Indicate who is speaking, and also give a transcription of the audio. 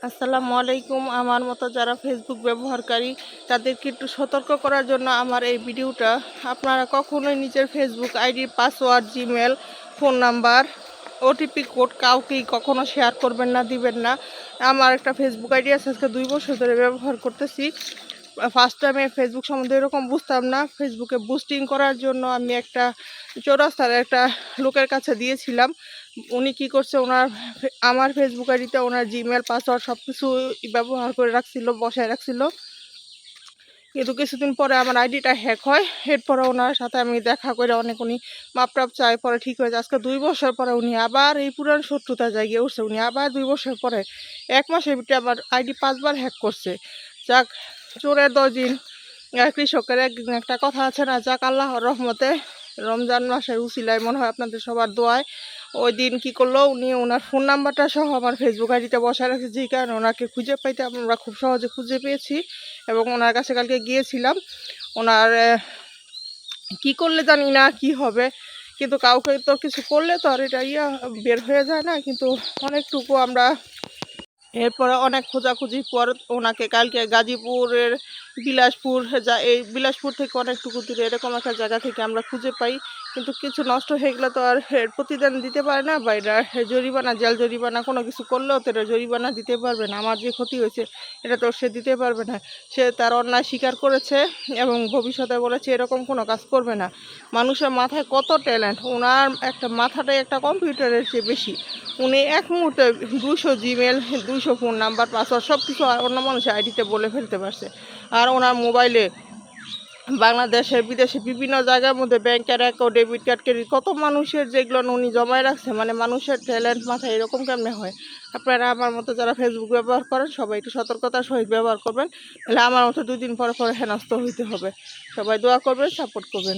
Speaker 1: আসসালামু আলাইকুম। আমার মতো যারা ফেসবুক ব্যবহারকারী তাদেরকে একটু সতর্ক করার জন্য আমার এই ভিডিওটা। আপনারা কখনোই নিজের Facebook ID, password, Gmail, phone number, OTP code কাউকেই কখনো শেয়ার করবেন না, দিবেন না। আমার একটা ফেসবুক আইডি আছে, আজকে 2 বছর ধরে ব্যবহার করতেছি। ফার্স্ট টাইমে ফেসবুক সম্বন্ধে এরকম বুঝতাম না। ফেসবুকে বুস্টিং করার জন্য আমি একটা চৌরাস্তার একটা লোকের কাছে দিয়েছিলাম। উনি কি করছে, আমার ফেসবুক আইডিতে ওনার জিমেল, পাসওয়ার্ড সব কিছু ব্যবহার করে রাখছিল, বসায় রাখছিল। কিন্তু কিছুদিন পরে আমার আইডিটা হ্যাক হয়। এরপরে ওনার সাথে আমি দেখা করে উনি মাপটাপ চাই, পরে ঠিক হয়ে যায়। আজকে 2 বছর পরে উনি আবার এই পুরান শত্রুতা জায়গায় উঠছে। উনি আবার 2 বছর পরে 1 মাসের ভিতরে আমার আইডি 5বার হ্যাক করছে। যাক, চোরের 10 দিন কৃষকের একদিন, একটা কথা আছে না? যাক, আল্লাহর রহমতে রমজান মাসের উসিলায় মনে হয় আপনাদের সবার দোয়ায় ওই দিন কী করলো, উনি ওনার ফোন নাম্বারটা সহ আমার ফেসবুক আইডিতে বসায় রাখছে। যেই কারণে ওনাকে খুঁজে পাইতে আমরা খুব সহজে খুঁজে পেয়েছি এবং ওনার কাছে কালকে গিয়েছিলাম। ওনার কি করলে জানি না কি হবে, কিন্তু কাউকে তো কিছু করলে তো আর এটা বের হয়ে যায় না। কিন্তু অনেকটুকু আমরা এরপরে অনেক খোঁজাখুঁজির পর ওনাকে কালকে গাজীপুরের এই বিলাসপুর থেকে অনেকটুকু দূরে এরকম একটা জায়গা থেকে আমরা খুঁজে পাই। কিন্তু কিছু নষ্ট হয়ে গেলে তো আর এর প্রতিদান দিতে পারে না, বা এটা জরিমানা, জেল জরিমানা কোনো কিছু করলেও তো এটা জরিমানা দিতে পারবে না। আমার যে ক্ষতি হয়েছে এটা তো সে দিতে পারবে না। সে তার অন্যায় স্বীকার করেছে এবং ভবিষ্যতে বলেছে এরকম কোনো কাজ করবে না। মানুষের মাথায় কত ট্যালেন্ট! ওনার একটা মাথাটাই একটা কম্পিউটারের চেয়ে বেশি। উনি এক মুহূর্তে 200 জিমেল, 200 ফোন নাম্বার, পাসওয়ার্ড সব কিছু অন্য মানুষের আইডিতে বলে ফেলতে পারছে। আর ওনার মোবাইলে বাংলাদেশে, বিদেশে বিভিন্ন জায়গার মধ্যে ব্যাংকের অ্যাকাউন্ট, ডেবিট কার্ড, ক্রেডিট কত মানুষের যেগুলো উনি জমায় রাখছে। মানে মানুষের ট্যালেন্ট মাথায় এরকম কেমনে হয়? আপনারা আমার মতো যারা ফেসবুক ব্যবহার করেন সবাই একটু সতর্কতার সহিত ব্যবহার করবেন, তাহলে আমার মতো 2 দিন পরে পরে হেনস্থ হইতে হবে। সবাই দোয়া করবেন, সাপোর্ট করবেন।